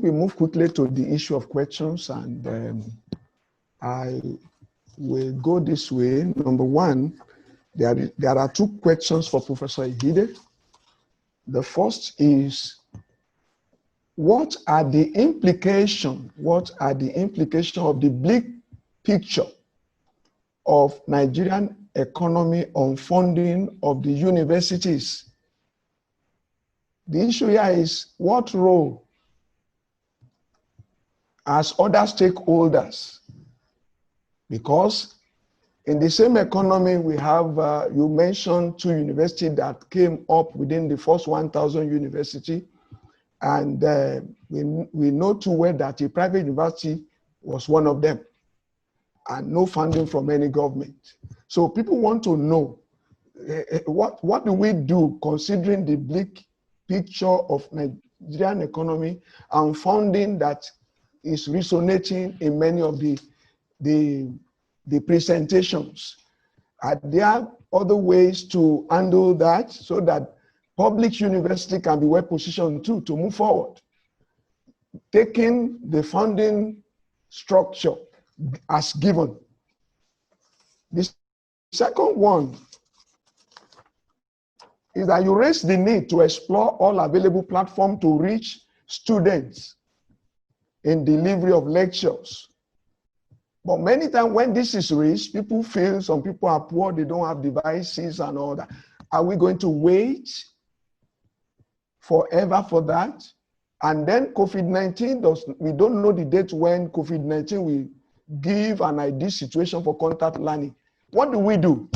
we move quickly to the issue of questions, and I will go this way. Number one, there are two questions for Professor Ihide. The first is, what are the implications of the bleak picture of Nigerian economy on funding of the universities? The issue here is, what role as other stakeholders? Because in the same economy, we have, you mentioned 2 universities that came up within the first 1,000 university. And we know too well that a private university was one of them, and no funding from any government. So people want to know, what do we do considering the bleak picture of Nigerian economy and funding that is resonating in many of the presentations? Are there other ways to handle that so that public university can be well positioned too to move forward, taking the funding structure as given? The second one is that you raise the need to explore all available platforms to reach students in delivery of lectures. But many times when this is raised, people feel some people are poor, they don't have devices and all that. Are we going to wait forever for that? And then COVID-19, we don't know the date when COVID-19 will give an ideal situation for contact learning. What do we do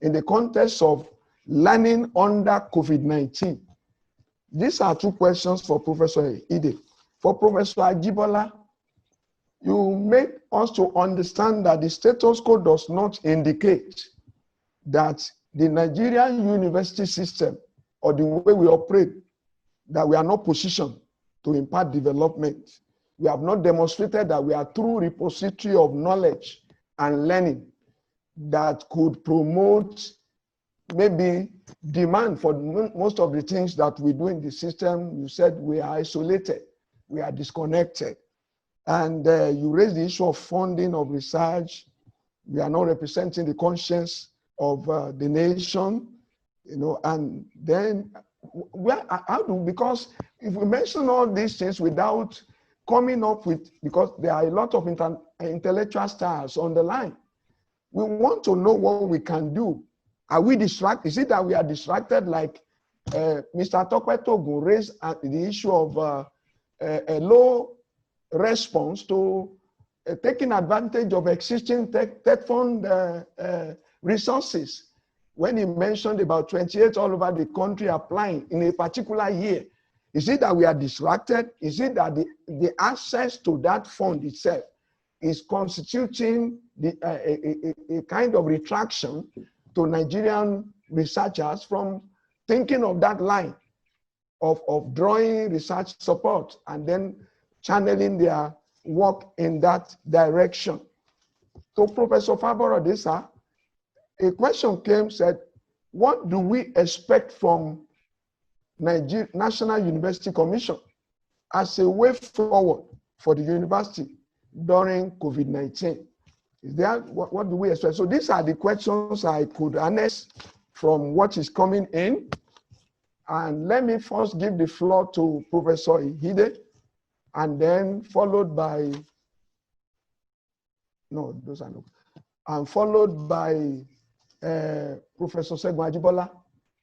in the context of learning under COVID-19? These are two questions for Professor Ihide. For Professor Ajibola, you make us to understand that the status quo does not indicate that the Nigerian university system or the way we operate, that we are not positioned to impart development. We have not demonstrated that we are true repository of knowledge and learning that could promote maybe demand for most of the things that we do in the system. You said we are isolated, we are disconnected. And you raised the issue of funding of research. We are not representing the conscience of the nation, you know, and then because if we mention all these things without coming up with, because there are a lot of intellectual stars on the line, we want to know what we can do. Are we distracted? Is it that we are distracted, like Mr. Tokwetogun raised the issue of a low response to taking advantage of existing tech fund resources? When he mentioned about 28 all over the country applying in a particular year, is it that we are distracted? Is it that the access to that fund itself is constituting a kind of retraction to Nigerian researchers from thinking of that line of drawing research support and then channeling their work in that direction? So Professor Faborodesa, a question came, said, what do we expect from National University Commission as a way forward for the university during COVID-19? Is there, what do we expect? So these are the questions I could harness from what is coming in. And let me first give the floor to Professor Ihide, and then followed by, no, those are no, and followed by Professor Segun Ajibola,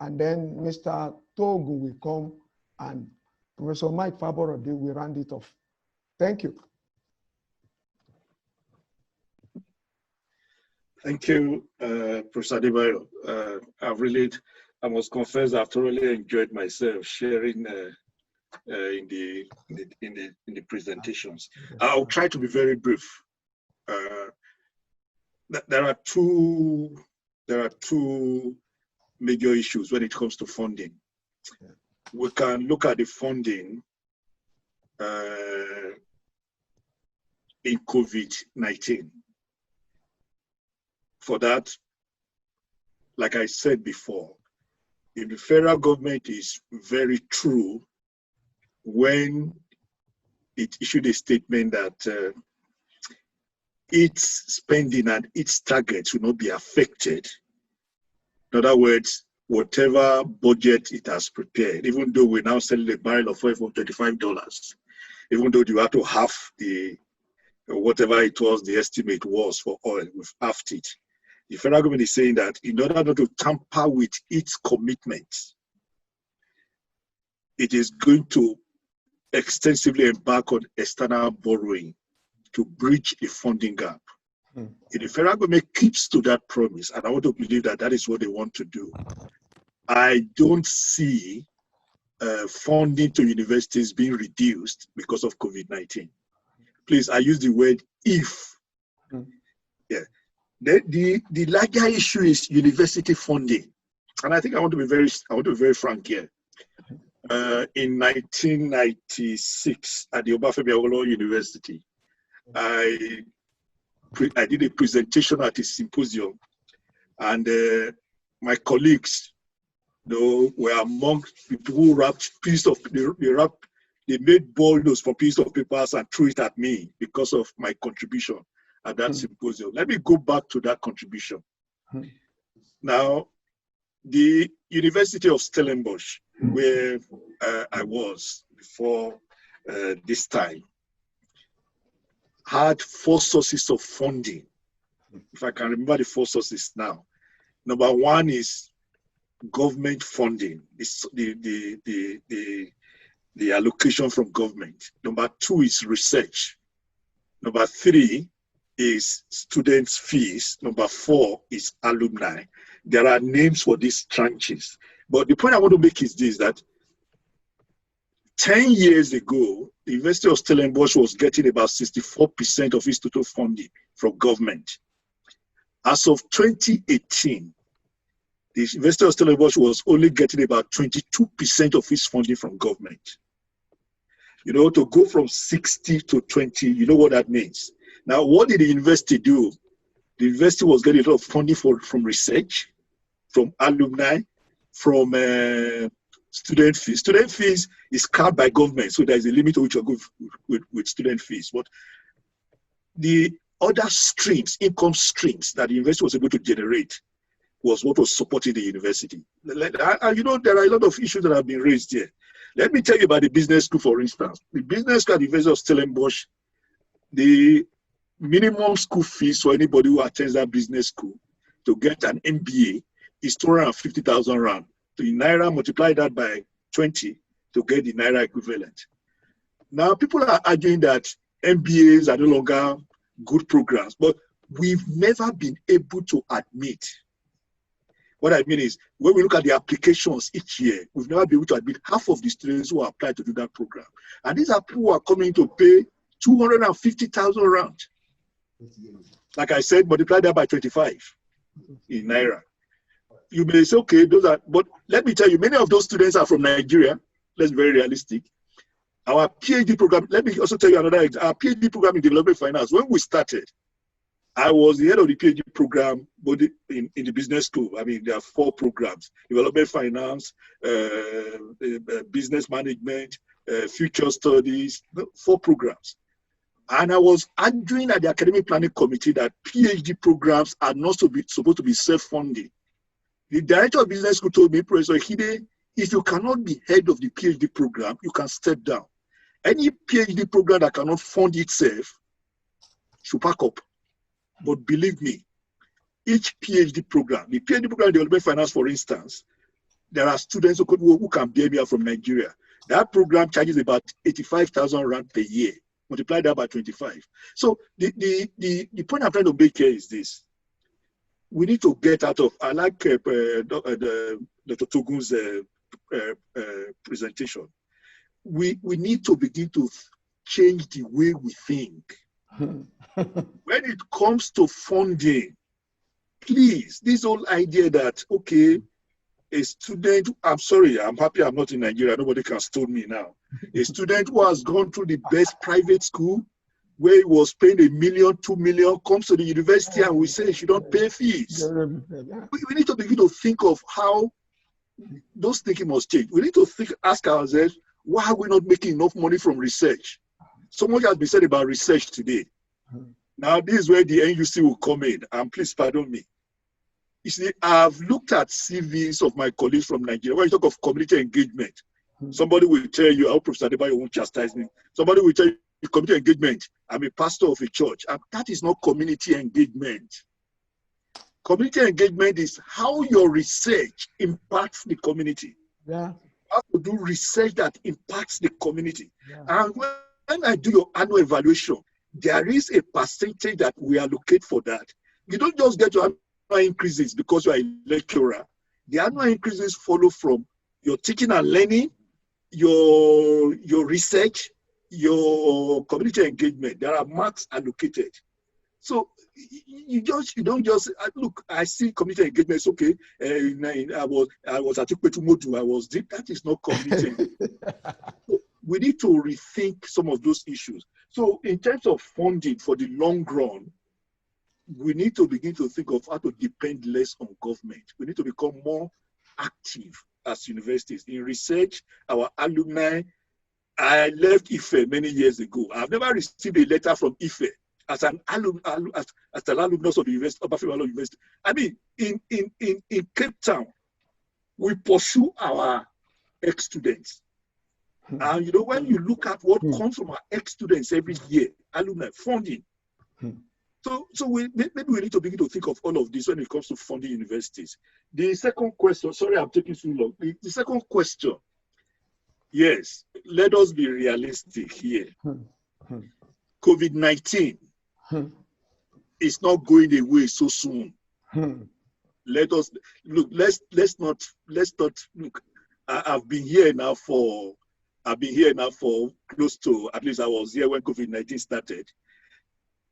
and then Mr. Togu will come, and Professor Mike Faborode will round it off. Thank you. Thank you, Professor Adebayo. I must confess, I've thoroughly enjoyed myself sharing in the presentations. I'll try to be very brief. There are two major issues when it comes to funding. We can look at the funding in COVID-19. For that, like I said before, if the federal government is very true when it issued a statement that its spending and its targets will not be affected. In other words, whatever budget it has prepared, even though we're now selling a barrel of oil for $35, even though you have to half the whatever it was the estimate was for oil, we've halved it. The federal government is saying that in order not to tamper with its commitments, it is going to extensively embark on external borrowing to bridge the funding gap. If the federal government keeps to that promise, and I want to believe that that is what they want to do, I don't see funding to universities being reduced because of COVID-19. Please, I use the word if. Yeah. The larger issue is university funding, and I think I want to be very frank here. In 1996 at the Obafemi Awolowo University, I did a presentation at a symposium, and my colleagues, were among people who wrapped they made balls from pieces of papers and threw it at me because of my contribution at that symposium. Let me go back to that contribution. Now, the University of Stellenbosch, where I was before this time, had 4 sources of funding. If I can remember the 4 sources now. Number 1 is government funding, the allocation from government. Number 2 is research. Number 3 is students' fees. Number 4 is alumni. There are names for these tranches. But the point I want to make is this, that 10 years ago, the University of Stellenbosch was getting about 64% of its total funding from government. As of 2018, the University of Stellenbosch was only getting about 22% of its funding from government. To go from 60 to 20, you know what that means. Now, what did the university do? The university was getting a lot of funding from research, from alumni, from student fees. Student fees is capped by government, so there's a limit to which you go with student fees. But the other streams, income streams that the university was able to generate was what was supporting the university. There are a lot of issues that have been raised here. Let me tell you about the business school, for instance. The business school at the University of Stellenbosch, the minimum school fees for anybody who attends that business school to get an MBA is 250,000 rand. So in Naira, multiply that by 20 to get the Naira equivalent. Now, people are arguing that MBAs are no longer good programs, but we've never been able to admit. What I mean is, when we look at the applications each year, we've never been able to admit half of the students who are applied to do that program. And these are people who are coming to pay 250,000 rand. Like I said, multiply that by 25 in Naira. You may say, okay, but let me tell you, many of those students are from Nigeria. Let's be very realistic. Our PhD program, let me also tell you another example. Our PhD program in development finance, when we started, I was the head of the PhD program in the business school. I mean, there are 4 programs: development finance, business management, future studies, 4 programs. And I was arguing at the academic planning committee that PhD programs are not supposed to be self-funding. The director of business school told me, Professor Hide, if you cannot be head of the PhD program, you can step down. Any PhD program that cannot fund itself should pack up. But believe me, each PhD program, the PhD program in development finance, for instance, there are students who can bear me out from Nigeria. That program charges about 85,000 rand per year. Multiply that by 25. So the point I'm trying to make here is this. We need to get out of, I like Dr. Togun's presentation. We need to begin to change the way we think. When it comes to funding, please, this whole idea that, okay, a student, I'm sorry, I'm happy I'm not in Nigeria, nobody can stone me now. A student who has gone through the best private school, where he was paying $1 million, $2 million, comes to the university and we say she don't pay fees. We need to begin to think of how those thinking must change. We need to ask ourselves, why are we not making enough money from research? So much has been said about research today. Now, this is where the NUC will come in, and please pardon me. You see, I've looked at CVs of my colleagues from Nigeria. When you talk of community engagement, somebody will tell you, I hope Professor Adebayo won't chastise me. Somebody will tell you, community engagement, I'm a pastor of a church. And that is not community engagement. Community engagement is how your research impacts the community. Yeah. How to do research that impacts the community. Yeah. And when I do your annual evaluation, there is a percentage that we allocate for that. You don't just get your annual increases because you are a lecturer. The annual increases follow from your teaching and learning, your research, your community engagement. There are marks allocated. So you don't just look. I see community engagement. It's okay. I was at Ikpetumodu. I was deep. That is not community engagement. So we need to rethink some of those issues. So in terms of funding for the long run, we need to begin to think of how to depend less on government. We need to become more active as universities in research. Our alumni. I left IFE many years ago. I've never received a letter from IFE as an alumnus of the University, Obafemi University. I mean, in Cape Town, we pursue our ex-students. And you know, when you look at what comes from our ex-students every year, alumni funding. So maybe we need to begin to think of all of this when it comes to funding universities. The second question, sorry, I'm taking too long. The second question, yes, let us be realistic here. COVID-19 is not going away so soon. Let us look. Let's not look. I've been here now for close to, at least I was here when COVID-19 started.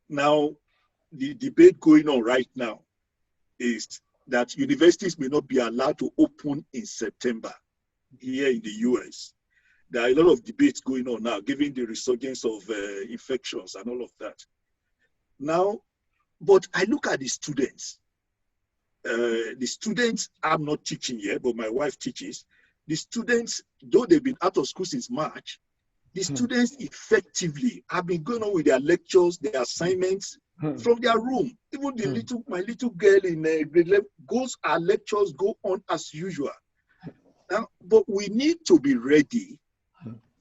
Now, the debate going on right now is that universities may not be allowed to open in September here in the US. There are a lot of debates going on now, given the resurgence of infections and all of that. Now, but I look at the students. I'm not teaching here, but my wife teaches. The students, though they've been out of school since March, the students effectively have been going on with their lectures, their assignments from their room. Even my little girl in grade 11 our lectures go on as usual. Now, but we need to be ready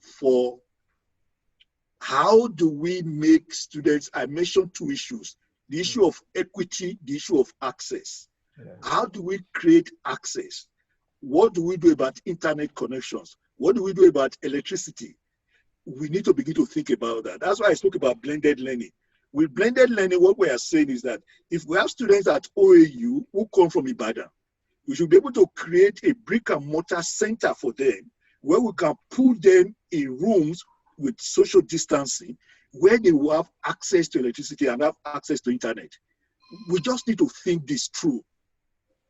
for how do we make students, I mentioned two issues, the issue of equity, the issue of access. Yeah. How do we create access? What do we do about internet connections? What do we do about electricity? We need to begin to think about that. That's why I spoke about blended learning. With blended learning, what we are saying is that if we have students at OAU who come from Ibadan, we should be able to create a brick and mortar center for them where we can put them in rooms with social distancing, where they will have access to electricity and have access to internet. We just need to think this through.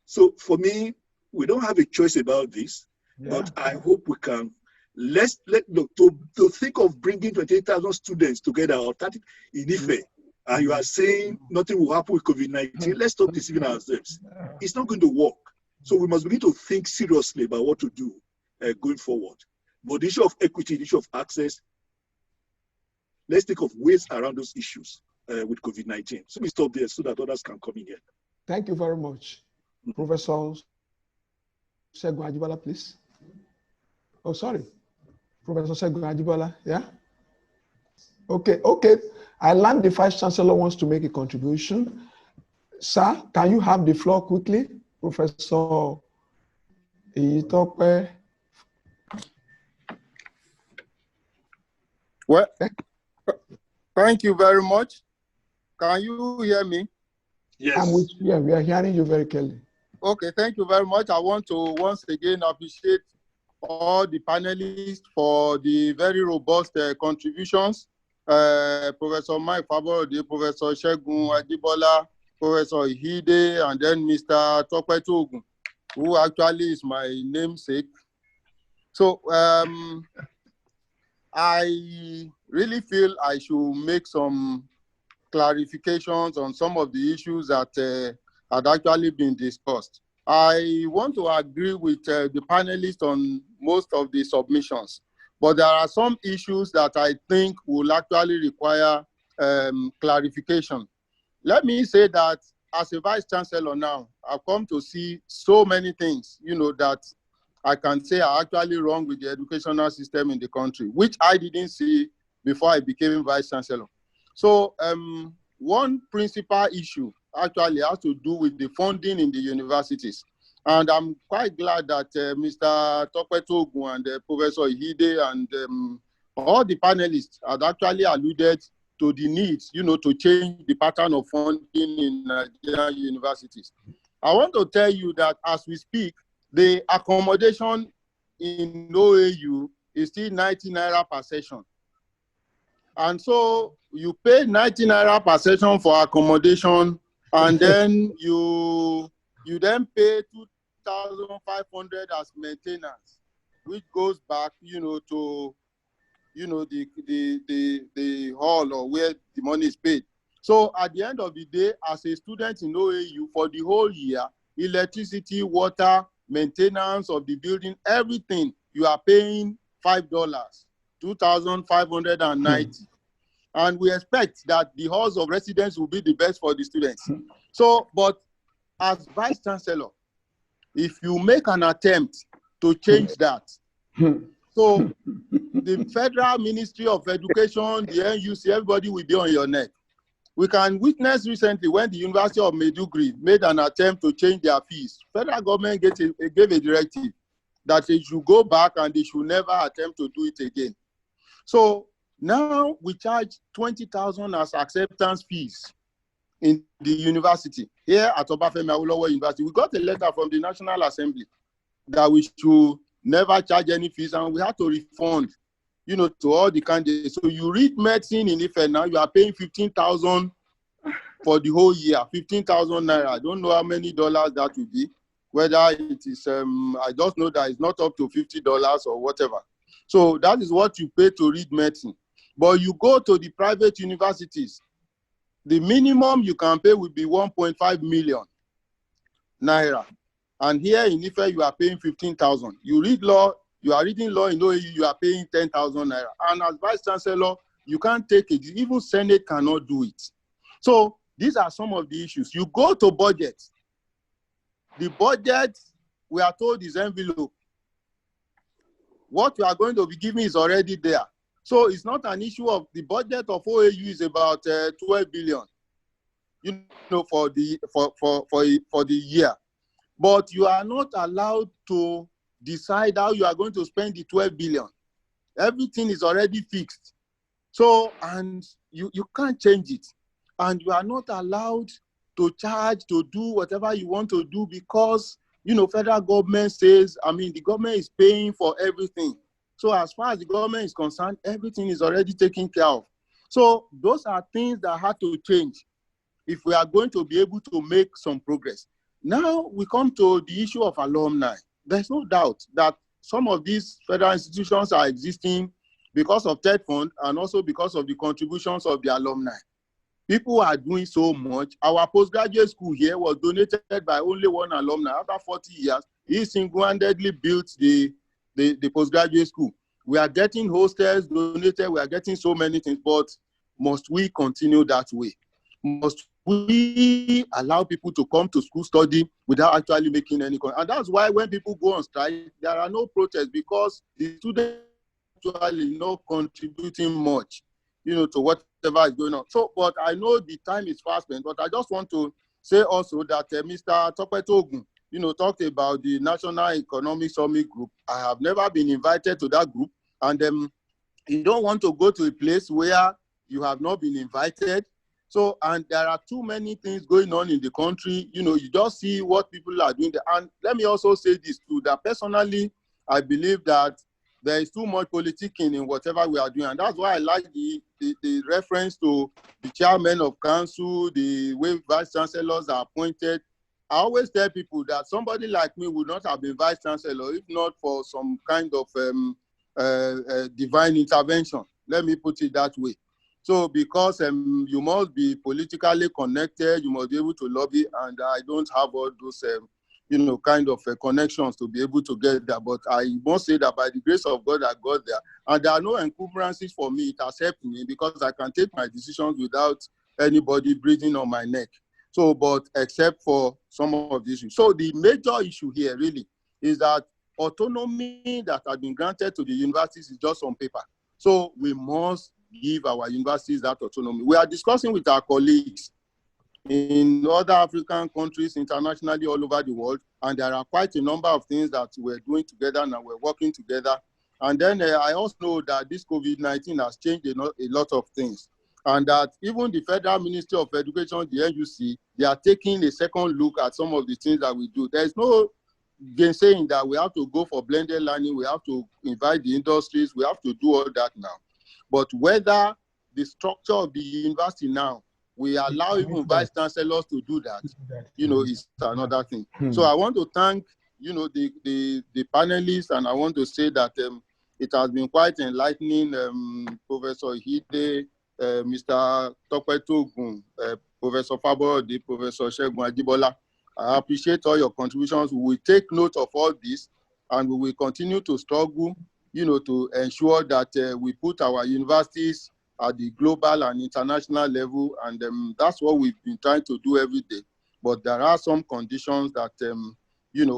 So for me, we don't have a choice about this, but I hope we can to think of bringing 28,000 students together or 30 in Ife, and you are saying nothing will happen with COVID-19. Let's stop deceiving ourselves. It's not going to work. So we must begin to think seriously about what to do going forward. But the issue of equity, the issue of access, let's think of ways around those issues with COVID-19. So we stop there so that others can come in here. Thank you very much. Professor Segun Ajibola, please. Oh, sorry. Professor Segun Ajibola, yeah? Okay. I learned the Vice Chancellor wants to make a contribution. Sir, can you have the floor quickly? Professor Iyitope. Well, thank you very much. Can you hear me? Yes. We are hearing you very clearly. Okay, thank you very much. I want to once again appreciate all the panelists for the very robust contributions. Professor Mike Faborode, Professor Segun Ajibola, Professor Ihide, and then Mr. Tope Togun, who actually is my namesake. So I really feel I should make some clarifications on some of the issues that had actually been discussed. I want to agree with the panelists on most of the submissions, But there are some issues that I think will actually require clarification. Let me say that as a vice chancellor now, I've come to see so many things, that I can say are actually wrong with the educational system in the country, which I didn't see before I became vice chancellor. So one principal issue actually has to do with the funding in the universities. And I'm quite glad that Mr. Tokpetogun and Professor Ihide and all the panelists had actually alluded to the needs, to change the pattern of funding in Nigerian universities. I want to tell you that as we speak, the accommodation in OAU is still 90 naira per session. And so you pay 90 naira per session for accommodation, and then you then pay 2,500 as maintenance, which goes back, to the hall or where the money is paid. So at the end of the day, as a student in OAU for the whole year, electricity, water, maintenance of the building, everything, you are paying $5, 2,590. And we expect that the halls of residence will be the best for the students. So, but as vice chancellor, if you make an attempt to change that, so the Federal Ministry of Education, the NUC, everybody will be on your neck. We can witness recently when the University of Maiduguri made an attempt to change their fees. Federal government gave a directive that they should go back and they should never attempt to do it again. So now we charge 20,000 as acceptance fees in the university. Here at Obafemi Awolowo University, we got a letter from the National Assembly that we should never charge any fees, and we had to refund, to all the candidates. So you read medicine in Ife now, you are paying 15,000 for the whole year, 15,000 naira. I don't know how many dollars that will be, whether it is, I just know that it's not up to $50 or whatever. So that is what you pay to read medicine. But you go to the private universities, the minimum you can pay will be 1.5 million naira. And here in Ife, you are paying 15,000. You read law, you are reading law in OAU, you are paying 10,000 naira. And as vice chancellor, you can't take it. Even Senate cannot do it. So these are some of the issues. You go to budget. The budget, we are told, is envelope. What you are going to be giving is already there. So it's not an issue of the budget of OAU is about 12 billion, for the year. But you are not allowed to decide how you are going to spend the 12 billion. Everything is already fixed. So, and you can't change it. And you are not allowed to charge, to do whatever you want to do because, federal government says, the government is paying for everything. So as far as the government is concerned, everything is already taken care of. So those are things that have to change if we are going to be able to make some progress. Now we come to the issue of alumni. There's no doubt that some of these federal institutions are existing because of TED Fund and also because of the contributions of the alumni. People are doing so much. Our postgraduate school here was donated by only one alumni. After 40 years, he single-handedly built the postgraduate school. We are getting hostels donated. We are getting so many things, but must we continue that way? Must we allow people to come to school study without actually making any contribution? And that's why when people go on strike, there are no protests because the students are actually not contributing much, to whatever is going on. So, but I know the time is fast spent, but I just want to say also that Mr. Tokpetogun, talked about the National Economic Summit Group. I have never been invited to that group, and you don't want to go to a place where you have not been invited. So, and there are too many things going on in the country. You just see what people are doing. And let me also say this too, that personally, I believe that there is too much politicking in whatever we are doing. And that's why I like the reference to the chairman of council, the way vice chancellors are appointed. I always tell people that somebody like me would not have been vice chancellor if not for some kind of divine intervention. Let me put it that way. So because you must be politically connected, you must be able to lobby, and I don't have all those kind of connections to be able to get there. But I must say that by the grace of God, I got there. And there are no encumbrances for me. It has helped me because I can take my decisions without anybody breathing on my neck. So, but except for some of these issues. So the major issue here really is that autonomy that has been granted to the universities is just on paper. So we must give our universities that autonomy. We are discussing with our colleagues in other African countries, internationally, all over the world, and there are quite a number of things that we're doing together and we're working together. And then I also know that this COVID-19 has changed a lot of things, and that even the Federal Ministry of Education, the NUC, they are taking a second look at some of the things that we do. There's no saying that we have to go for blended learning, we have to invite the industries, we have to do all that now. But whether the structure of the university now, we allow even vice chancellors to do that, is another thing. So I want to thank, the panelists, and I want to say that it has been quite enlightening, Professor Hide, Mr. Tokpetogun, Professor Faborode, Professor Segun Ajibola. I appreciate all your contributions. We will take note of all this, and we will continue to struggle, to ensure that we put our universities at the global and international level, and that's what we've been trying to do every day. But there are some conditions that,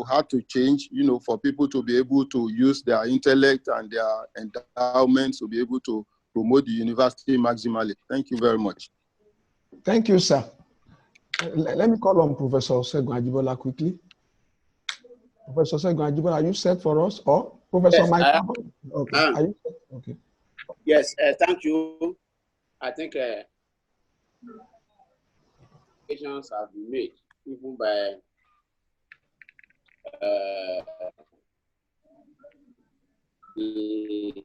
had to change, for people to be able to use their intellect and their endowments to be able to promote the university maximally. Thank you very much. Thank you, sir. Let me call on Professor Segun Ajibola quickly. Professor Segun Ajibola, are you set for us? Or Professor Mike? Okay. Are you set? Okay. Yes, thank you. I think patients have been made even by the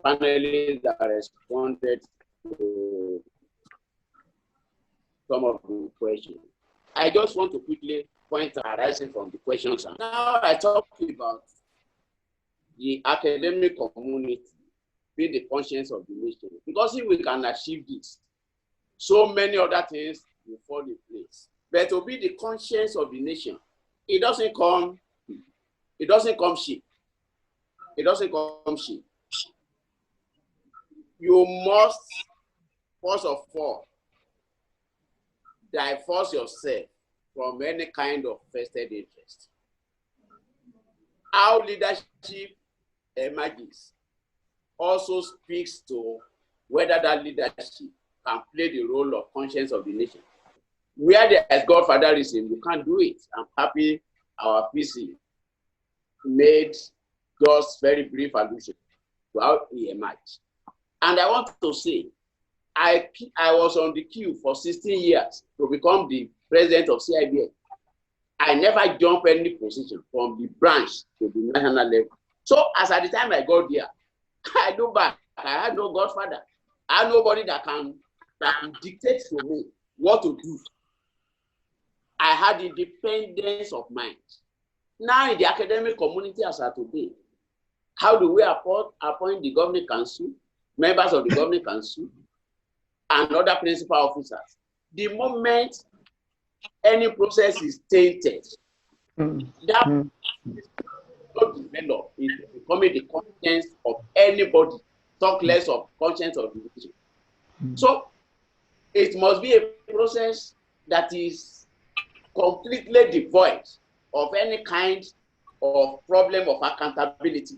panelists that responded to some of the questions. I just want to quickly point arising from the questions. Now I talk about the academic community being the conscience of the nation. Because if we can achieve this, so many other things will fall in place. But to be the conscience of the nation, it doesn't come cheap. It doesn't come cheap. You must, first of all, divorce yourself from any kind of vested interest. How leadership emerges also speaks to whether that leadership can play the role of conscience of the nation. Where there is godfatherism, you can't do it. I'm happy our PC made just very brief allusion to how he emerged. And I want to say, I was on the queue for 16 years to become the president of CIBN. I never jumped any position from the branch to the national level. So as at the time I got there, I look back, I had no godfather. I had nobody that can dictate to me what to do. I had independence of mind. Now in the academic community as of today, how do we appoint the governing council, members of the governing council, and other principal officers? The moment any process is tainted, that not develop is becoming the conscience of anybody, talk less of conscience of the nation. So it must be a process that is completely devoid of any kind of problem of accountability.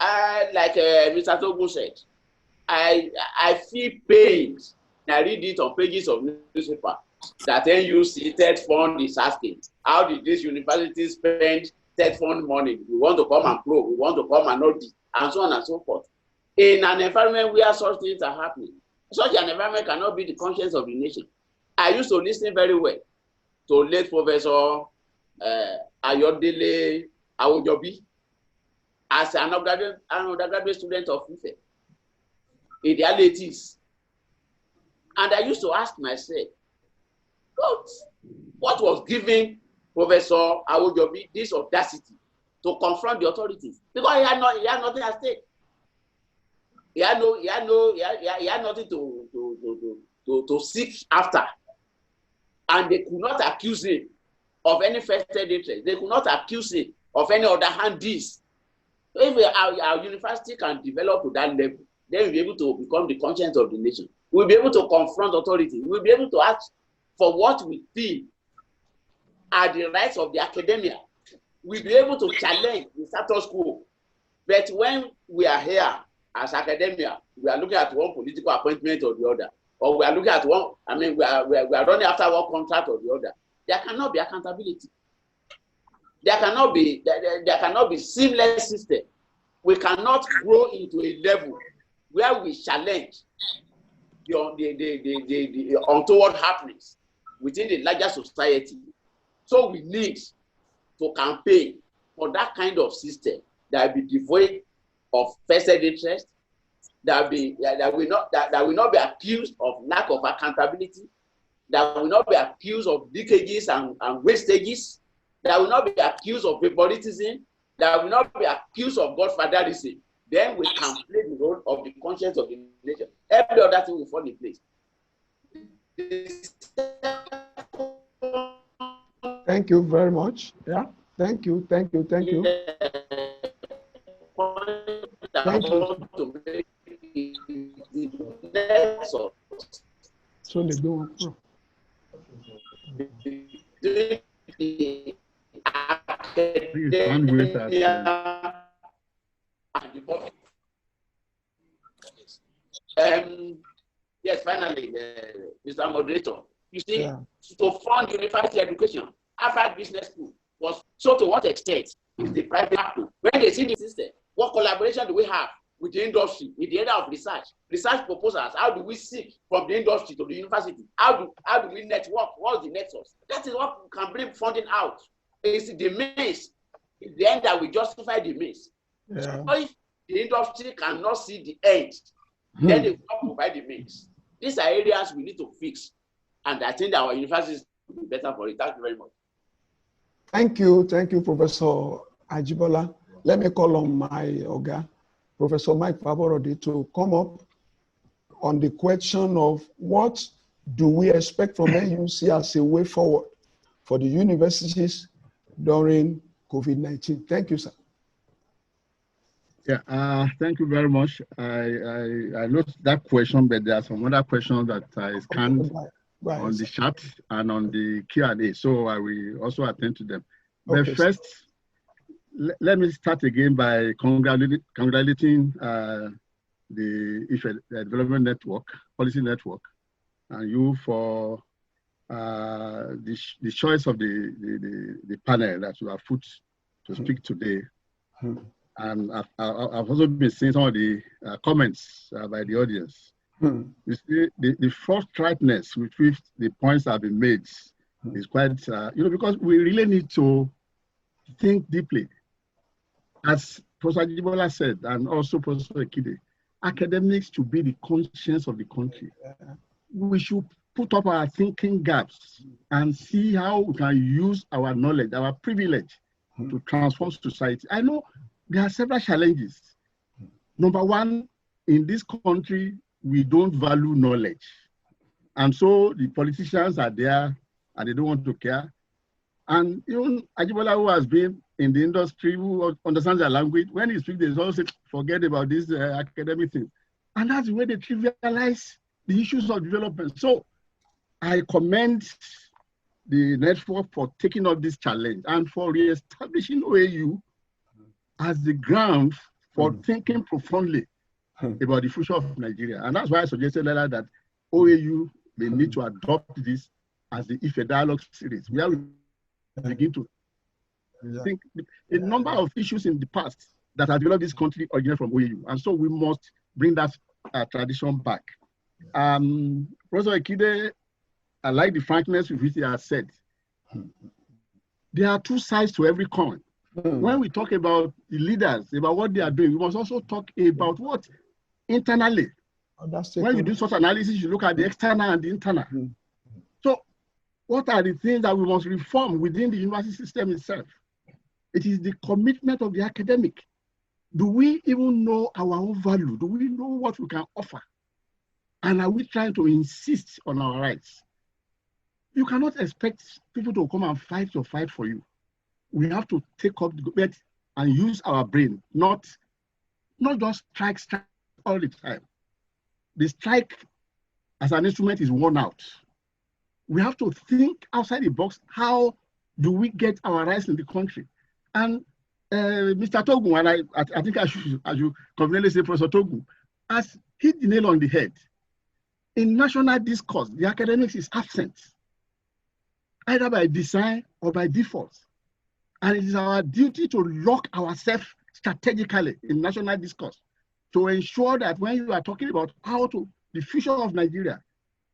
Like Mr. Togun said, I feel pained. I read it on pages of newspaper that NUC TED Fund is asking, how did this university spend TED Fund money? We want to come and probe, we want to come and audit, and so on and so forth. In an environment where such things are happening, such an environment cannot be the conscience of the nation. I used to listen very well to late Professor Ayodele Awojobi as an undergraduate student of Ife in the early 80s. And I used to ask myself, what was giving Professor Awojobi this audacity to confront the authorities? Because he had nothing at stake. He had nothing to seek after. And they could not accuse him of any vested interest. They could not accuse it of any other handis. If our university can develop to that level, then we'll be able to become the conscience of the nation. We'll be able to confront authority. We'll be able to ask for what we feel are the rights of the academia. We'll be able to challenge the status quo. But when we are here as academia, we are looking at one political appointment or the other, or we are looking at one, we are running after one contract or the other. There cannot be accountability. There cannot be seamless system. We cannot grow into a level where we challenge the untoward happenings within the larger society. So we need to campaign for that kind of system that will be devoid of vested interest, that will not be accused of lack of accountability, that will not be accused of leakages and wastages, that will not be accused of favoritism, that will not be accused of godfatherism. Then we can play the role of the conscience of the nation. Every other thing will fall in place. Thank you very much. Yeah. Thank you. Thank you. Thank you. Thank you. So they go on. Yes, finally, Mr. Moderator, you see, to fund university education, Harvard Business School was so to what extent is the private sector. When they see the system, what collaboration do we have with the industry, with the area of research proposals? How do we seek from the industry to the university? How do we network? What's the nexus? That is what can bring funding out. It's the means. It's the end that we justify the means. Yeah. So if the industry cannot see the end, then they will not provide the means. These are areas we need to fix. And I think that our universities will be better for it. Thank you very much. Thank you, Professor Ajibola. Let me call on my Oga, Professor Mike Faborode, to come up on the question of what do we expect from NUC as a way forward for the universities during COVID-19. Thank you, sir. Yeah, thank you very much. I noticed that question, but there are some other questions that I scanned on the chat and on the Q&A, so I will also attend to them. But first, let me start again by congratulating the IFE Development Network, Policy Network, and you for the choice of the panel that you have put to speak today. And I've also been seeing some of the comments by the audience. You see, the forthrightness with which the points have been made is quite, because we really need to think deeply. As Professor Ajibola said, and also Professor Ekide, academics should be the conscience of the country. We should put up our thinking gaps and see how we can use our knowledge, our privilege to transform society. I know there are several challenges. Number one, in this country, we don't value knowledge. And so the politicians are there and they don't want to care. And even Ajibola, who has been in the industry, who understands their language, when he speaks, they also forget about this academic thing. And that's the way they trivialize the issues of development. So I commend the network for taking up this challenge and for re-establishing OAU as the ground for thinking profoundly about the future of Nigeria. And that's why I suggested earlier that OAU may need to adopt this as the IFE Dialogue series, where we begin to think a number of issues in the past that have developed this country originate from OAU. And so we must bring that tradition back. Professor Ekide, I like the frankness with which he has said. There are two sides to every coin. When we talk about the leaders, about what they are doing, we must also talk about what internally. When you do such analysis, you look at the external and the internal. So what are the things that we must reform within the university system itself? It is the commitment of the academic. Do we even know our own value? Do we know what we can offer? And are we trying to insist on our rights? you cannot expect people to come and fight your fight for you. We have to take up the debate and use our brain, not just strike all the time. The strike as an instrument is worn out. We have to think outside the box. How do we get our rights in the country? And Mr. Togun, and I think I should conveniently say Professor Togun, has hit the nail on the head. In national discourse, the academics is absent, either by design or by default. And it is our duty to lock ourselves strategically in national discourse to ensure that when you are talking about the future of Nigeria,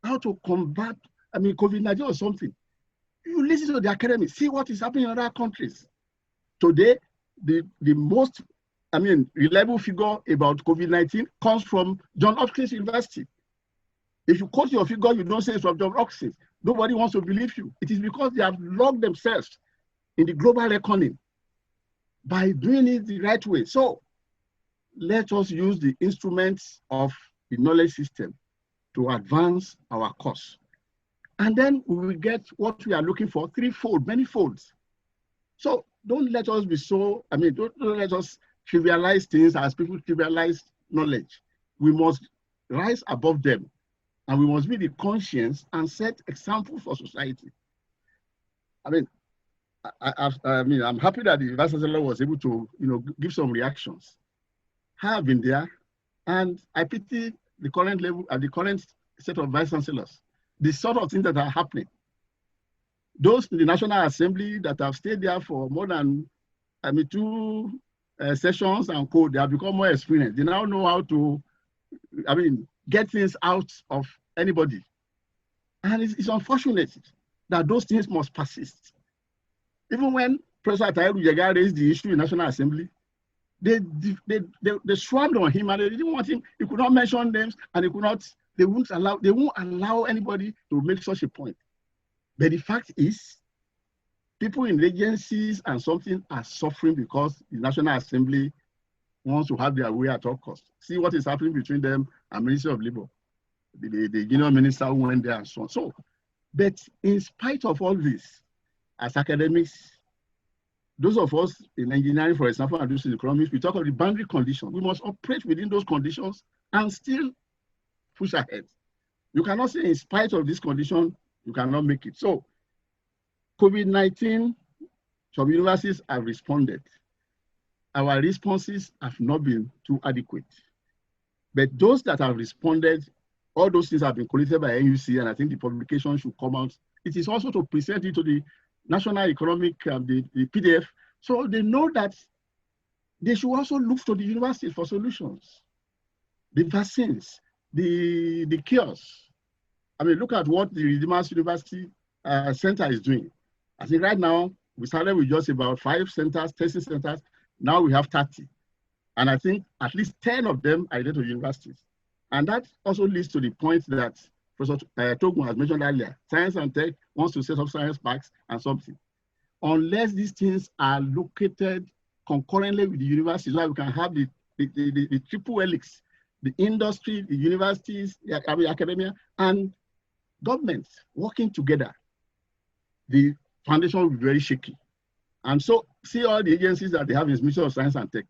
how to combat, COVID-19 or something, you listen to the academics, see what is happening in other countries. Today, the most, reliable figure about COVID-19 comes from Johns Hopkins University. If you quote your figure, you don't say it's from Johns Hopkins. Nobody wants to believe you. It is because they have locked themselves in the global reckoning by doing it the right way. So let us use the instruments of the knowledge system to advance our cause. And then we will get what we are looking for threefold, many folds. So don't let us be so, don't let us trivialize things as people trivialize knowledge. We must rise above them, and we must be the conscience and set examples for society. I'm happy that the Vice Chancellor was able to, give some reactions. I have been there, and I pity the current level and the current set of Vice Chancellors, the sort of things that are happening. Those in the National Assembly that have stayed there for more than 2 sessions and code, they have become more experienced. They now know how to, get things out of anybody. And it's unfortunate that those things must persist. Even when President Adebayo raised the issue in National Assembly, they swarmed on him and they didn't want him. He could not mention names, and they won't allow anybody to make such a point. But the fact is, people in agencies and something are suffering because the National Assembly wants to have their way at all costs. See what is happening between them and Ministry of Labor, the union minister who went there and so on. So, but in spite of all this, as academics, those of us in engineering, for example, and those in economics, we talk of the boundary conditions. We must operate within those conditions and still push ahead. You cannot say in spite of this condition, you cannot make it. So COVID-19, some universities have responded. Our responses have not been too adequate. But those that have responded, all those things have been collected by NUC, and I think the publication should come out. It is also to present it to the National Economic, the PDF, so they know that they should also look to the universities for solutions. The vaccines, the cures. Look at what the Redeemers University Center is doing. I think right now, we started with just about 5 centers, testing centers. Now we have 30. And I think at least 10 of them are related to universities. And that also leads to the point that Professor Togun has mentioned earlier. Science and tech wants to set up science parks and something. Unless these things are located concurrently with the universities, so we can have the triple helix, the industry, the universities, the academia, and governments working together, the foundation will be very shaky. And so see all the agencies that they have in the Ministry of Science and Tech,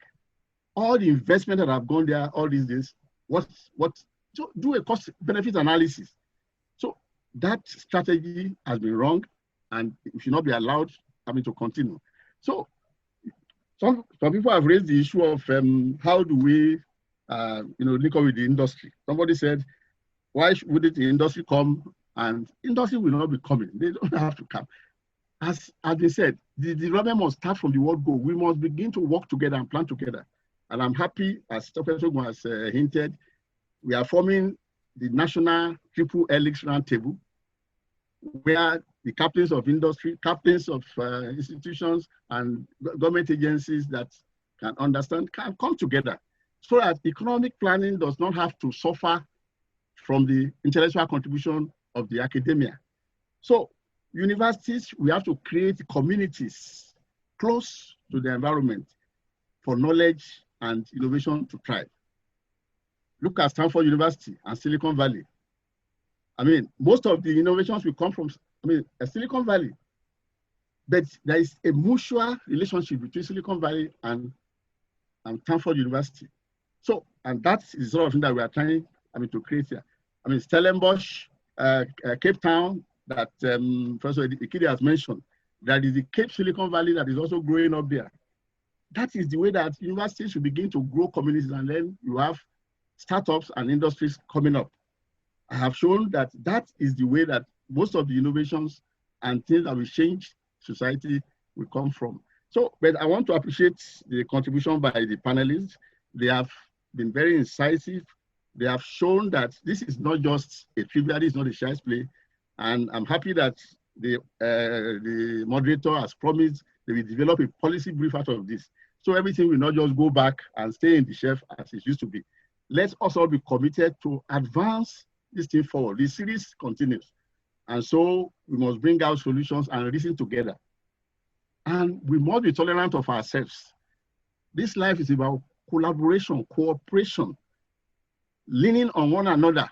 all the investment that have gone there, all these days, so do a cost benefit analysis. So that strategy has been wrong, and it should not be allowed to continue. So some people have raised the issue of how do we link up with the industry. Somebody said, why wouldn't the industry come? And industry will not be coming. They don't have to come. As they said, the development must start from the word go. We must begin to work together and plan together. And I'm happy, as Dr. Togun has hinted, we are forming the National Triple Helix Roundtable, where the captains of industry, captains of institutions, and government agencies that can understand can come together so that economic planning does not have to suffer from the intellectual contribution of the academia. So universities, we have to create communities close to the environment for knowledge and innovation to thrive. Look at Stanford University and Silicon Valley. Most of the innovations will come from Silicon Valley. But there is a mutual relationship between Silicon Valley and Stanford University. So, and that is sort of thing that we are trying, to create here. Stellenbosch, Cape Town, that Professor Ikide has mentioned, that is the Cape Silicon Valley that is also growing up there. That is the way that universities should begin to grow communities, and then you have startups and industries coming up. I have shown that that is the way that most of the innovations and things that will change society will come from. So, but I want to appreciate the contribution by the panelists. They have been very incisive. They have shown that this is not just a trivia, this is not a child's play. And I'm happy that the moderator has promised they will develop a policy brief out of this. So everything will not just go back and stay in the shelf as it used to be. Let's also be committed to advance this thing forward. This series continues. And so we must bring out solutions and reason together. And we must be tolerant of ourselves. This life is about collaboration, cooperation, leaning on one another,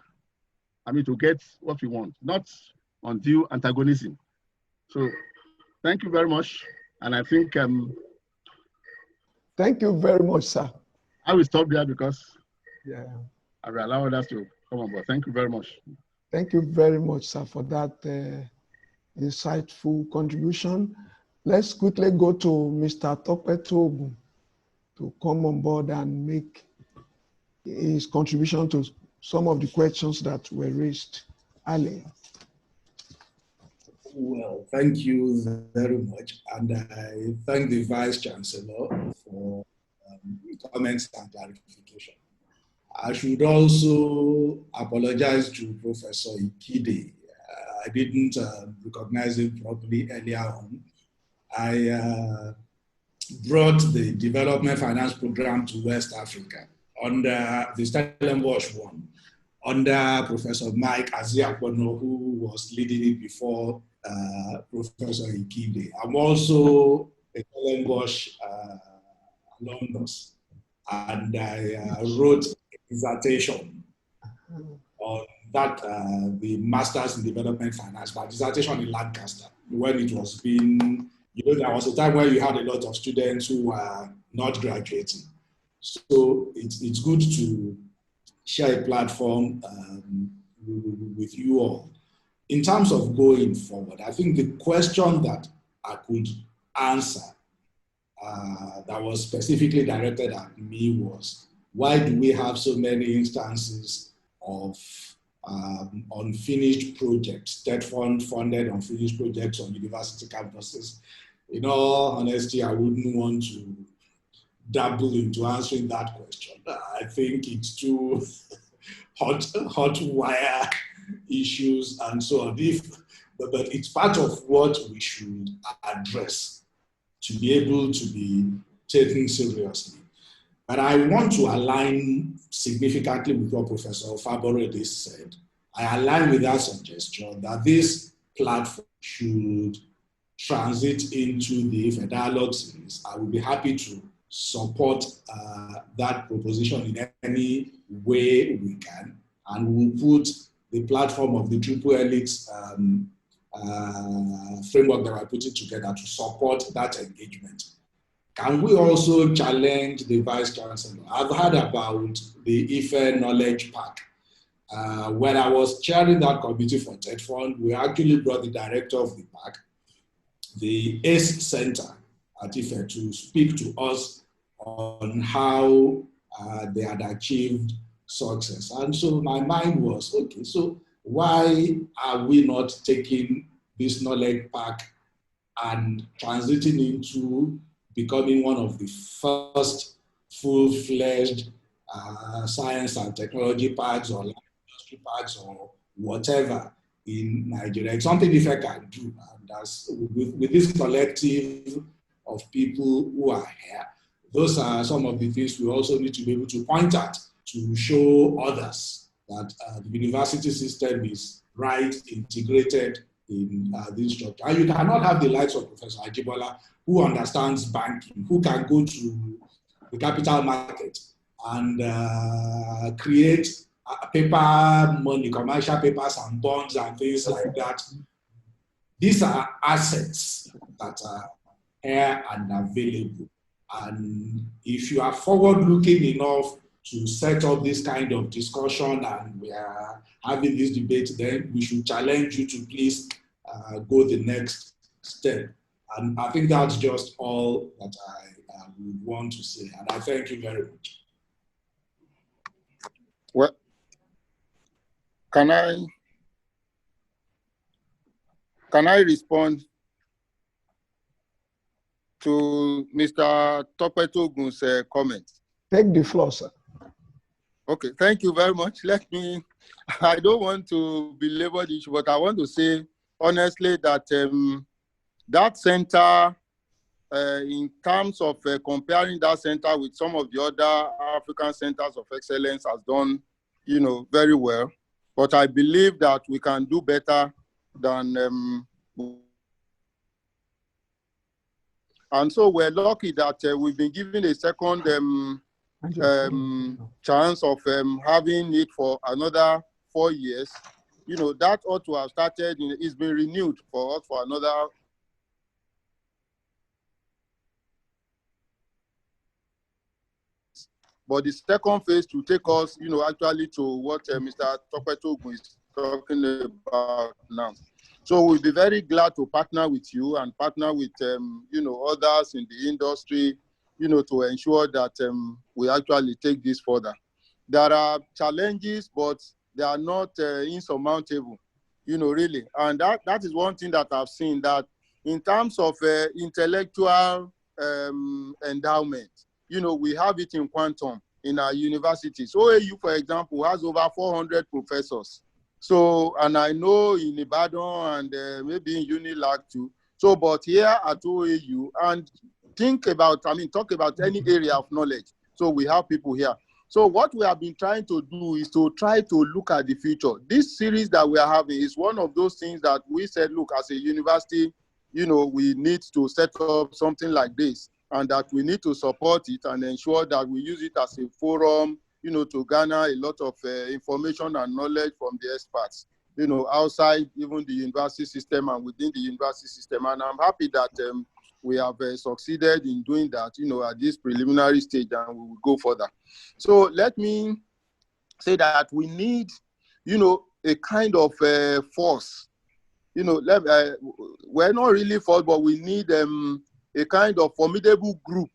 to get what we want, not undue antagonism. So thank you very much. And I think... thank you very much, sir. I will stop there because I will allow others to come on board. Thank you very much. Thank you very much, sir, for that insightful contribution. Let's quickly go to Mr. Tope Togun to come on board and make his contribution to some of the questions that were raised earlier. Well, thank you very much. And I thank the Vice Chancellor for comments and clarification. I should also apologize to Professor Ikide. I didn't recognize him properly earlier on. I brought the Development Finance Program to West Africa under the Stellenbosch one, under Professor Mike Aziakwono, who was leading it before Professor Ikide. I'm also a Stellenbosch alumnus, and I wrote a dissertation on that, the Masters in Development Finance, my dissertation in Lancaster, when it was being, there was a time where you had a lot of students who were not graduating. So it's good to share a platform with you all. In terms of going forward, I think the question that I could answer that was specifically directed at me was, why do we have so many instances of unfinished projects, state funded unfinished projects on university campuses? In all honesty, I wouldn't want to dabble into answering that question. I think it's too hot wire issues and so on. But it's part of what we should address to be able to be taken seriously. But I want to align significantly with what Professor Faborede said. I align with that suggestion that this platform should transit into the IFE dialogue series. I will be happy to support that proposition in any way we can, and we'll put the platform of the Triple Helix framework that we're putting together to support that engagement. Can we also challenge the Vice Chancellor? I've heard about the IFE Knowledge Park. When I was chairing that committee for TED Fund, we actually brought the director of the park, the ACE Center at IFE, to speak to us on how they had achieved success. And so my mind was, okay, so why are we not taking this knowledge park and transiting into becoming one of the first full-fledged science and technology parks or industry parks or whatever in Nigeria? It's something IFE can do. And as with this collective of people who are here, those are some of the things we also need to be able to point at to show others that the university system is right integrated in this structure. And you cannot have the likes of Professor Ajibola, who understands banking, who can go to the capital market and create paper money, commercial papers and bonds and things like that, These are assets that are here and available. And if you are forward-looking enough to set up this kind of discussion and we are having this debate, then we should challenge you to please go the next step. And I think that's just all that I would want to say. And I thank you very much. Well, can I respond to Mr. Topetogun's comment? Take the floor, sir. Okay, thank you very much. I don't want to belabor the issue, but I want to say honestly that that center, in terms of comparing that center with some of the other African centers of excellence, has done, very well. But I believe that we can do better than. And so we're lucky that we've been given a second chance of having it for another 4 years. That ought to have started, it's been renewed for us for another. But the second phase to take us, actually to what Mr. Topetogun is talking about now. So we'll be very glad to partner with you and partner with, others in the industry, to ensure that we actually take this further. There are challenges, but they are not insurmountable, really. And that is one thing that I've seen, that in terms of intellectual endowment, we have it in quantum in our universities. OAU, for example, has over 400 professors. So, and I know in Ibadan and maybe in UNILAG too. So, but here at OAU, and talk about any area of knowledge. So we have people here. So what we have been trying to do is to try to look at the future. This series that we are having is one of those things that we said, look, as a university, we need to set up something like this, and that we need to support it and ensure that we use it as a forum, to garner a lot of information and knowledge from the experts, outside even the university system and within the university system. And I'm happy that we have succeeded in doing that, at this preliminary stage, and we will go further. So let me say that we need, a kind of force. We're not really force, but we need a kind of formidable group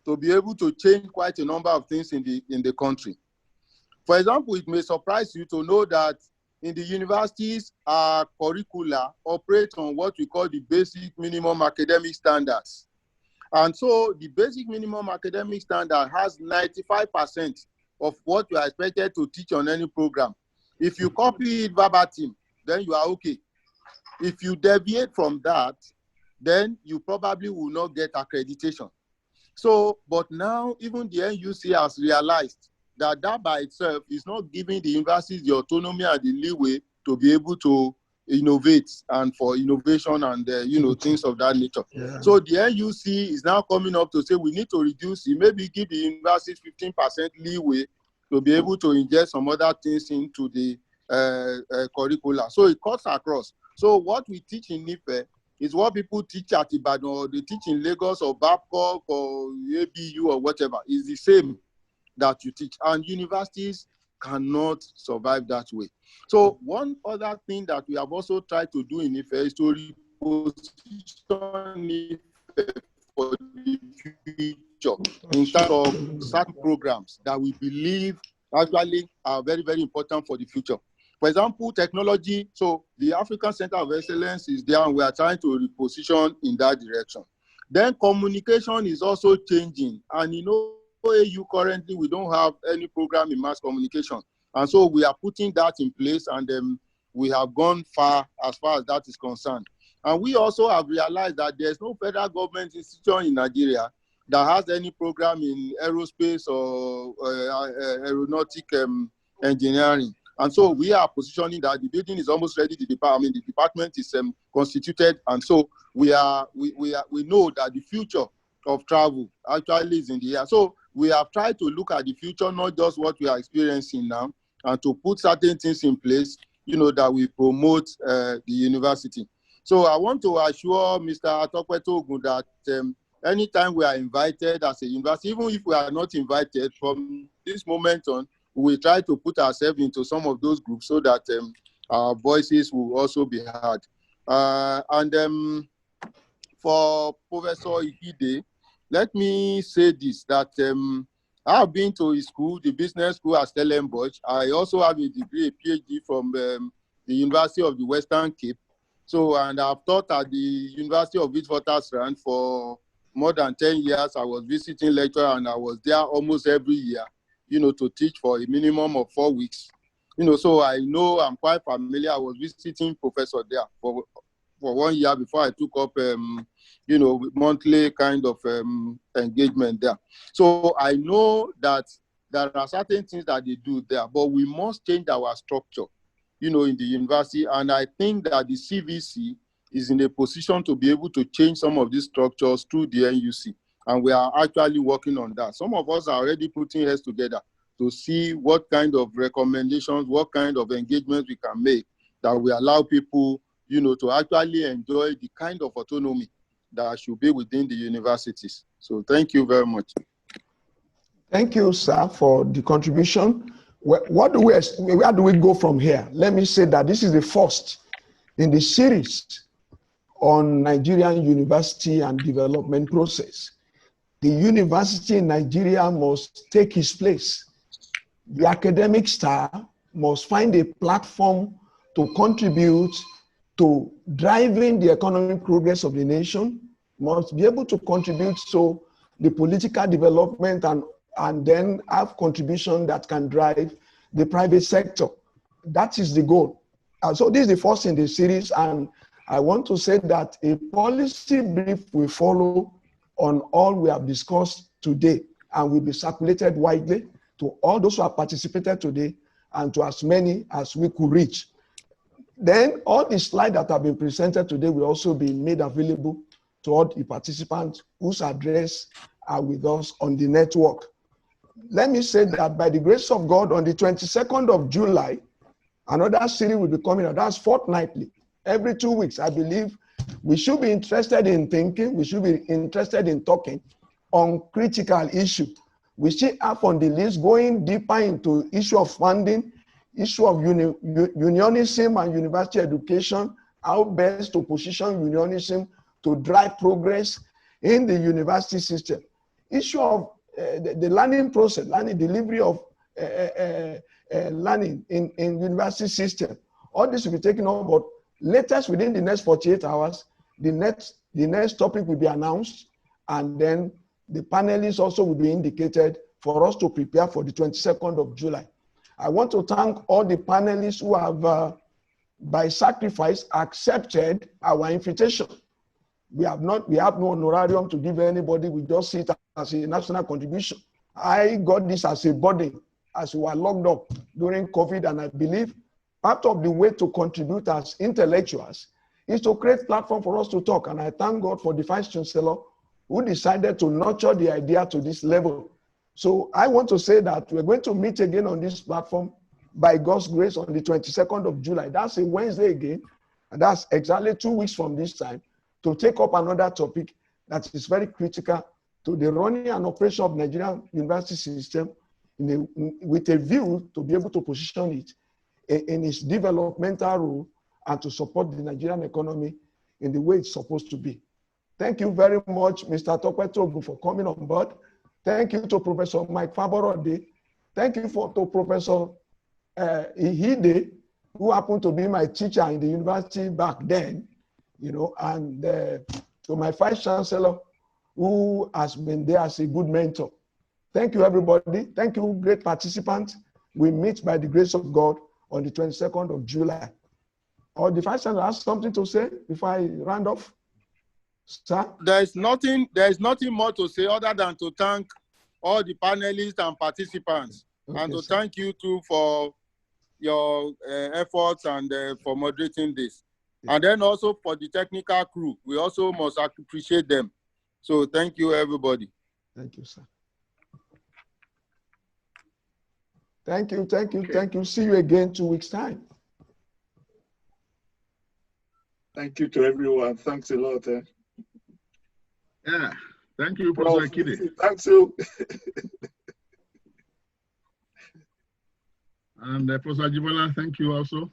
to be able to change quite a number of things in the country. For example, it may surprise you to know that in the universities, our curricula operate on what we call the basic minimum academic standards. And so the basic minimum academic standard has 95% of what you are expected to teach on any program. If you copy it verbatim, then you are okay. If you deviate from that, then you probably will not get accreditation. So, but now even the NUC has realized that by itself is not giving the universities the autonomy and the leeway to be able to innovate and for innovation and, things of that nature. Yeah. So the NUC is now coming up to say we need to reduce it, maybe give the universities 15% leeway to be able to inject some other things into the curricula. So it cuts across. So what we teach in NIFE is what people teach at Ibadan, or they teach in Lagos or Babcock or ABU or whatever. Is the same that you teach. And universities cannot survive that way. So one other thing that we have also tried to do in IFE is to reposition IFE for the future in terms of certain programs that we believe actually are very, very important for the future. For example, technology. So the African Center of Excellence is there, and we are trying to reposition in that direction. Then communication is also changing. And AU currently, we don't have any program in mass communication. And so we are putting that in place, and we have gone far as that is concerned. And we also have realized that there's no federal government institution in Nigeria that has any program in aerospace or aeronautic engineering. And so we are positioning that the building is almost ready. The department is constituted, and so we know that the future of travel actually is in the air. So we have tried to look at the future, not just what we are experiencing now, and to put certain things in place, that we promote the university. So I want to assure Mr. Atokweto Ogun that anytime we are invited as a university, even if we are not invited, from this moment on, we will try to put ourselves into some of those groups so that our voices will also be heard. For Professor Ihide, let me say this, that I have been to his school, the business school at Stellenbosch. I also have a degree, a PhD from the University of the Western Cape. So, and I've taught at the University of Witwatersrand for more than 10 years. I was visiting lecturer and I was there almost every year, to teach for a minimum of 4 weeks. So I know I'm quite familiar. I was visiting professor there for 1 year before I took up, monthly kind of engagement there. So I know that there are certain things that they do there, but we must change our structure, in the university. And I think that the CVC is in a position to be able to change some of these structures through the NUC. And we are actually working on that. Some of us are already putting heads together to see what kind of recommendations, what kind of engagements we can make that we allow people, to actually enjoy the kind of autonomy that should be within the universities. So thank you very much. Thank you, sir, for the contribution. Where do we go from here? Let me say that this is the first in the series on Nigerian university and development process. The university in Nigeria must take its place. The academic star must find a platform to contribute to driving the economic progress of the nation, must be able to contribute to the political development and then have contribution that can drive the private sector. That is the goal. So this is the first in the series, and I want to say that a policy brief will follow on all we have discussed today and will be circulated widely to all those who have participated today and to as many as we could reach. Then all the slides that have been presented today will also be made available to all the participants whose address are with us on the network. Let me say that by the grace of God, on the 22nd of July, another series will be coming out. That's fortnightly. Every 2 weeks, I believe we should be interested in thinking, we should be interested in talking on critical issues. We still have on the list going deeper into issue of funding, issue of unionism and university education, how best to position unionism to drive progress in the university system. Issue of the learning process, learning delivery of learning in university system. All this will be taken on, but latest within the next 48 hours, the next topic will be announced, and then the panelists also will be indicated for us to prepare for the 22nd of July. I want to thank all the panelists who have, by sacrifice, accepted our invitation. We have no honorarium to give anybody. We just see it as a national contribution. I got this as a burden as we were locked up during COVID, and I believe part of the way to contribute as intellectuals is to create platform for us to talk. And I thank God for the Vice Chancellor who decided to nurture the idea to this level. So I want to say that we're going to meet again on this platform by God's grace on the 22nd of July. That's a Wednesday again, and that's exactly 2 weeks from this time, to take up another topic that is very critical to the running and operation of Nigerian university system with a view to be able to position it in its developmental role and to support the Nigerian economy in the way it's supposed to be. Thank you very much, Mr. Atokweto Ogun, for coming on board. Thank you to Professor Mike Faborode. Thank you to Professor Ihide, who happened to be my teacher in the university back then, and to my Vice Chancellor, who has been there as a good mentor. Thank you, everybody. Thank you, great participants. We meet by the grace of God on the 22nd of July. Or the Vice Chancellor has something to say before I round off? Sir? There's nothing more to say other than to thank all the panelists and participants, and to thank you too for your efforts and for moderating this. And then also for the technical crew, we also must appreciate them. So thank you, everybody. Thank you, sir. Thank you, thank you, thank you. See you again 2 weeks' time. Thank you to everyone. Thanks a lot. Yeah. Thank you, Professor Prof, Akide. thanks you. And Professor Jibola, thank you also.